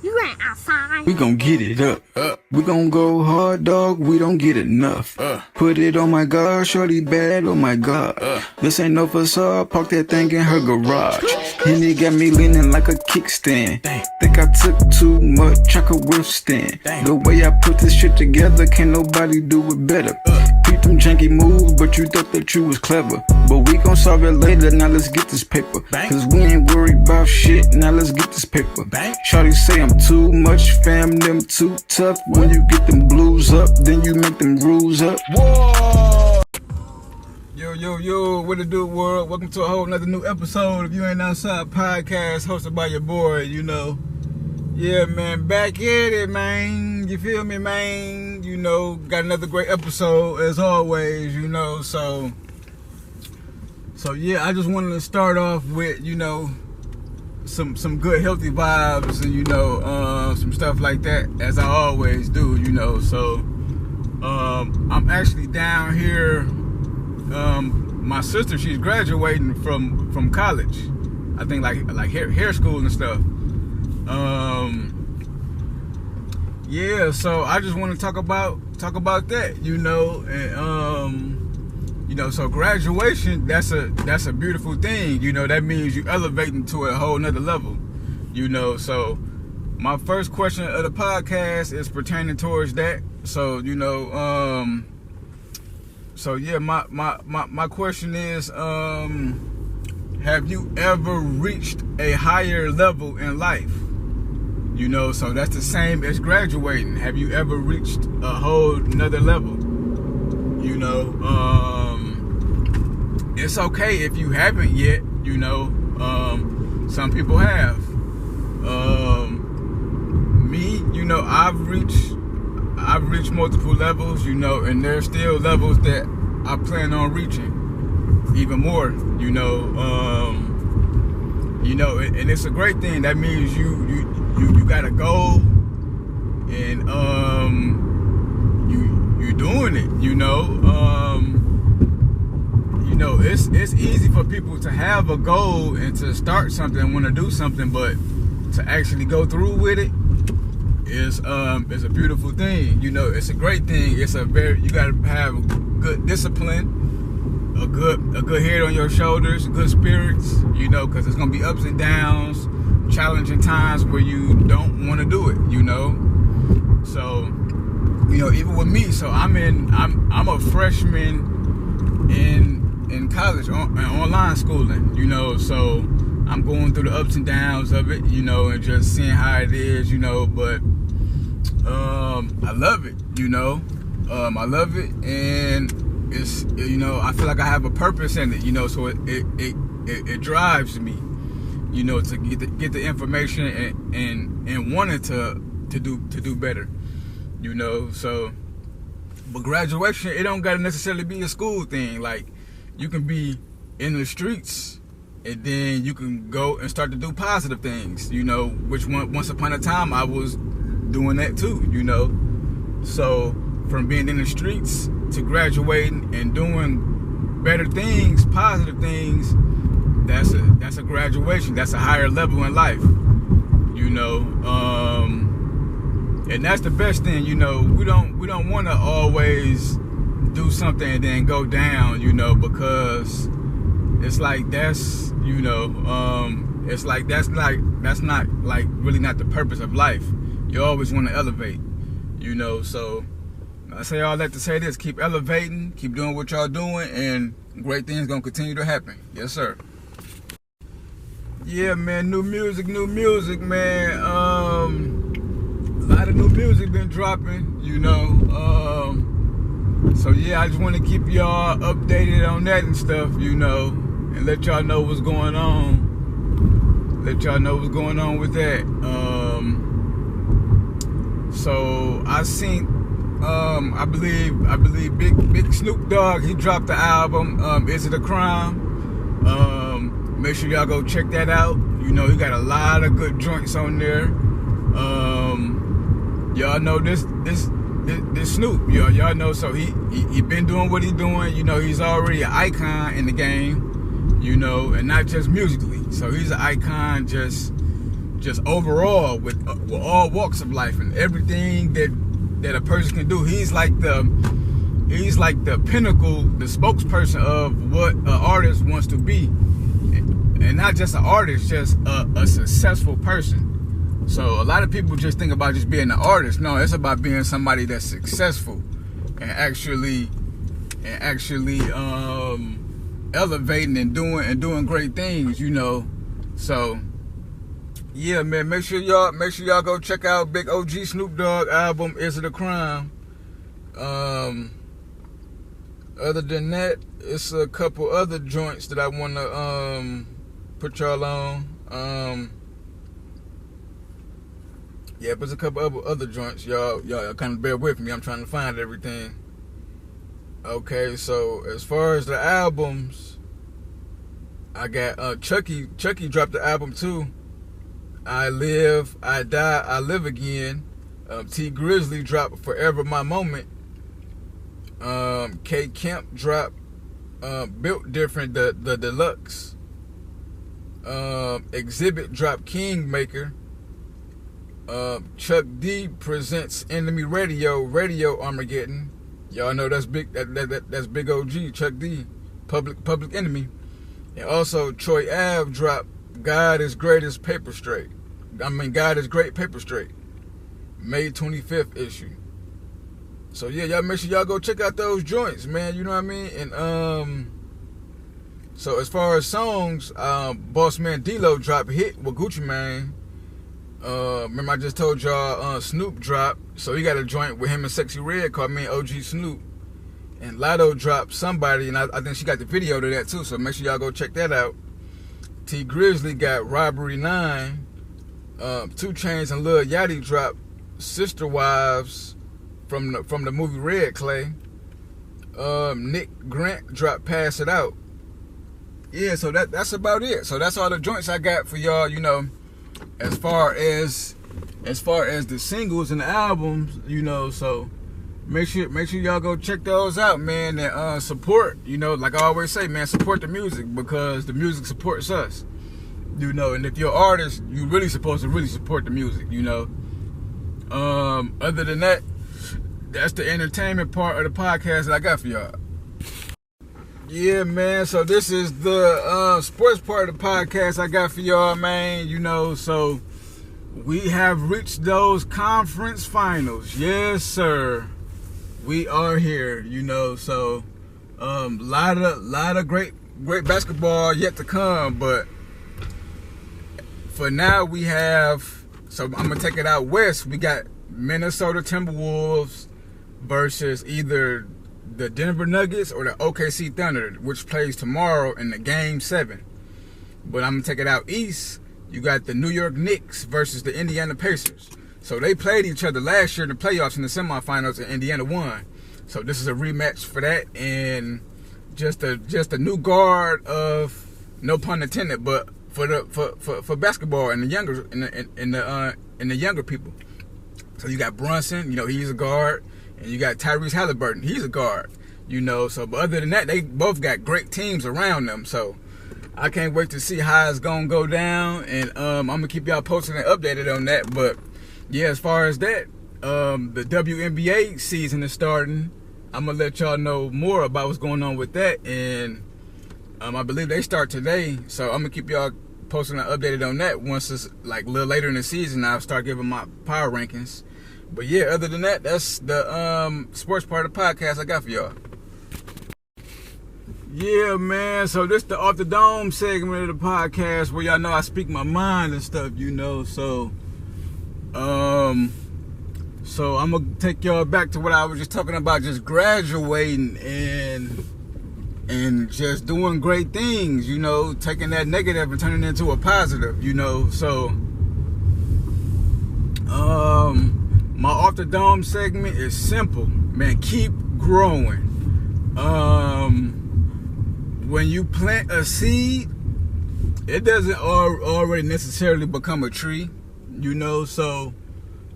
You ain't outside. We gon' get it up. We gon' go hard, dog. We don't get enough. Put it on my God, shorty bad. Oh my God. This ain't no facade. Park that thing in her garage. And it got me leaning like a kickstand. Think I took too much, I could withstand. The way I put this shit together, can't nobody do it better. Beat them janky moves, but you thought that you was clever. But we gon' solve it later, now let's get this paper. Cause we ain't worried about shit, now let's get this paper. Shawty say I'm too much, fam, them too tough. When you get them blues up, then you make them rules up. Whoa! Yo, what it do, world? Welcome to a whole nother new episode of You Ain't Outside podcast, hosted by your boy, you know. Yeah, man, back at it, man. You feel me, man? You know, got another great episode, as always, you know. So yeah, I just wanted to start off with, you know, some good healthy vibes and, you know, some stuff like that, as I always do, you know. So I'm actually down here. My sister, she's graduating from college. I think like hair school and stuff. Yeah, so I just want to talk about that, you know. And you know, so graduation, that's a beautiful thing, you know. That means you elevating to a whole nother level, you know. So my first question of the podcast is pertaining towards that. So, you know, so yeah, my question is, have you ever reached a higher level in life? You know, so that's the same as graduating. Have you ever reached a whole nother level? You know, it's okay if you haven't yet, you know. Some people have. Me, you know, I've reached multiple levels, you know, and there's still levels that I plan on reaching even more, you know. You know, and it's a great thing. That means you got a goal, and you doing it, you know. You know, it's easy for people to have a goal and to start something and want to do something, but to actually go through with it is a beautiful thing. You know, it's a great thing. You gotta have good discipline, a good head on your shoulders, good spirits, you know, because there's gonna be ups and downs, challenging times where you don't want to do it, you know. So, you know, even with me, so I'm a freshman in college, online schooling, you know. So I'm going through the ups and downs of it, you know, and just seeing how it is, you know. But I love it, you know. I love it, and it's, you know, I feel like I have a purpose in it, you know. So it drives me, you know, to get the information and wanting to do better, you know. So, but graduation, it don't gotta necessarily be a school thing. Like, you can be in the streets, and then you can go and start to do positive things, you know, which once upon a time I was doing that too, you know. So from being in the streets to graduating and doing better things, positive things, that's a graduation. That's a higher level in life, you know. And that's the best thing, you know. We don't want to always do something and then go down, you know, because it's like that's, you know, it's like that's not like really not the purpose of life. You always want to elevate, you know. So I say all that to say this: keep elevating, keep doing what y'all doing, and great things gonna continue to happen. Yes, sir. Yeah, man. New music, man. A lot of new music been dropping, you know. So yeah, I just want to keep y'all updated on that and stuff, you know, and let y'all know what's going on. Let y'all know what's going on with that. So I seen, I believe Big Snoop Dogg, he dropped the album, Is It a Crime? Make sure y'all go check that out. You know, he got a lot of good joints on there. Y'all know this Snoop, y'all know. So he been doing what he doing. You know, he's already an icon in the game, you know, and not just musically. So he's an icon just just overall with all walks of life and everything that a person can do. He's like the pinnacle, the spokesperson of what an artist wants to be, and not just an artist, just a successful person. So a lot of people just think about just being an artist. No, it's about being somebody that's successful and actually elevating and doing great things, you know. So yeah, man, make sure y'all go check out Big OG Snoop Dogg album, Is It a Crime? Other than that, it's a couple other joints that I wanna put y'all on. Yeah, but there's a couple other joints. Y'all kind of bear with me. I'm trying to find everything. Okay, so as far as the albums, I got Chucky dropped the album too. I Live, I Die, I Live Again. T Grizzly dropped Forever My Moment. K Camp dropped Built Different, the deluxe. Exhibit dropped Kingmaker. Chuck D presents Enemy Radio Armageddon. Y'all know that's big. That's Big OG Chuck D, Public Enemy. And also Troy Ave dropped God is Great Paper Straight. God is Great Paper Straight. May 25th issue. So yeah, y'all make sure y'all go check out those joints, man. You know what I mean? And so as far as songs, Boss Man D-Lo dropped Hit with Gucci Mane. Remember I just told y'all Snoop dropped, so he got a joint with him and Sexy Red called Me OG Snoop. And Latto dropped Somebody, and I think she got the video to that too, so make sure y'all go check that out. T Grizzly got Robbery 9. 2 Chainz and Lil Yachty dropped Sister Wives from the movie Red Clay. Nick Grant dropped Pass It Out. Yeah, so that's about it. So that's all the joints I got for y'all, you know, as far as the singles and the albums, you know. So make sure y'all go check those out, man, and support, you know, like I always say, man, support the music, because the music supports us, you know. And if you're an artist, you really supposed to really support the music, you know. Other than that, that's the entertainment part of the podcast that I got for y'all. Yeah, man, so this is the sports part of the podcast I got for y'all, man, you know. So we have reached those conference finals. Yes, sir. We are here, you know. So lot of great basketball yet to come, but for now we have, so I'm gonna take it out west. We got Minnesota Timberwolves versus either the Denver Nuggets or the OKC Thunder, which plays tomorrow in the Game 7. But I'm going to take it out east. You got the New York Knicks versus the Indiana Pacers. So they played each other last year in the playoffs in the semifinals, and Indiana won. So this is a rematch for that, and just a new guard of, no pun intended, but for basketball and the younger in the younger people. So you got Brunson, you know, he's a guard. And you got Tyrese Halliburton, he's a guard, you know. So, but other than that, they both got great teams around them. So, I can't wait to see how it's gonna go down. And I'm gonna keep y'all posted and updated on that. But yeah, as far as that, the WNBA season is starting. I'm gonna let y'all know more about what's going on with that. And I believe they start today. So I'm gonna keep y'all posted and updated on that. Once it's like a little later in the season, I'll start giving my power rankings. But yeah, other than that, that's the sports part of the podcast I got for y'all. Yeah, man. So this the Off the Dome segment of the podcast where y'all know I speak my mind and stuff, you know. So I'm gonna take y'all back to what I was just talking about, just graduating and just doing great things, you know, taking that negative and turning it into a positive, you know. So my Off the Dome segment is simple, man. Keep growing. When you plant a seed, it doesn't already necessarily become a tree, you know. So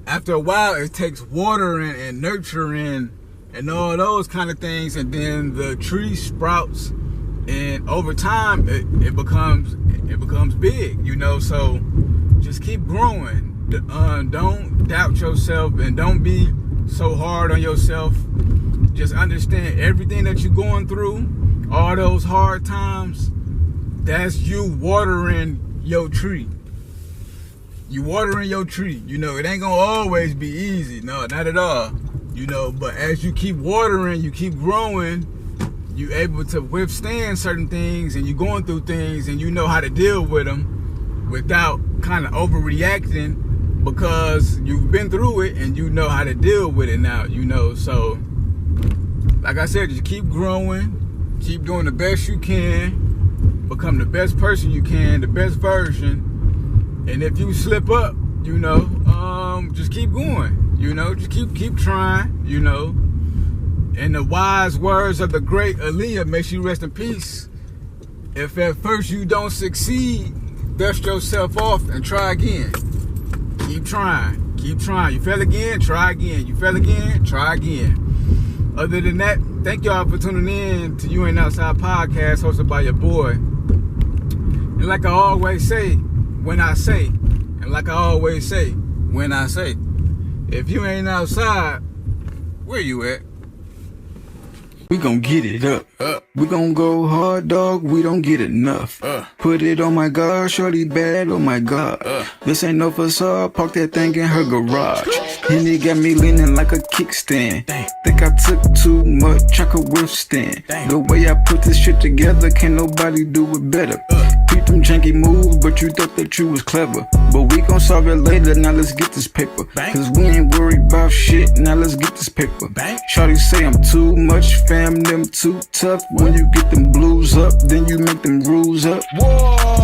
after a while, it takes watering and nurturing and all those kind of things, and then the tree sprouts, and over time it becomes big, you know. So just just keep growing. Don't doubt yourself and don't be so hard on yourself. Just understand everything that you're going through, all those hard times, that's you watering your tree. You watering your tree. You know, it ain't gonna always be easy. No, not at all. You know, but as you keep watering, you keep growing, you're able to withstand certain things, and you're going through things, and you know how to deal with them without kind of overreacting, because you've been through it and you know how to deal with it now, you know. So like I said, just keep growing, keep doing the best you can, become the best person you can, the best version. And if you slip up, you know, just keep going, you know, just keep trying, you know. And the wise words of the great Aaliyah, may she rest in peace, if at first you don't succeed, dust yourself off and try again. Keep trying, keep trying. You fail again, try again. You fail again, try again. Other than that, thank y'all for tuning in to You Ain't Outside podcast, hosted by your boy. And like I always say, when I say, and like I always say, when I say, if you ain't outside, where you at? We gon' get it up. We gon' go hard, dog. We don't get enough. Put it on my God, shorty bad. Oh my God. This ain't no facade. Park that thing in her garage. And it got me leaning like a kickstand. Think I took too much, I could withstand. The way I put this shit together, can't nobody do it better. Beat them janky moves, but you thought that you was clever. But we gon' solve it later, now let's get this paper. Cause we ain't worried about shit, now let's get this paper. Shawty say I'm too much, fam, them too tough. When you get them blues up, then you make them rules up. Whoa.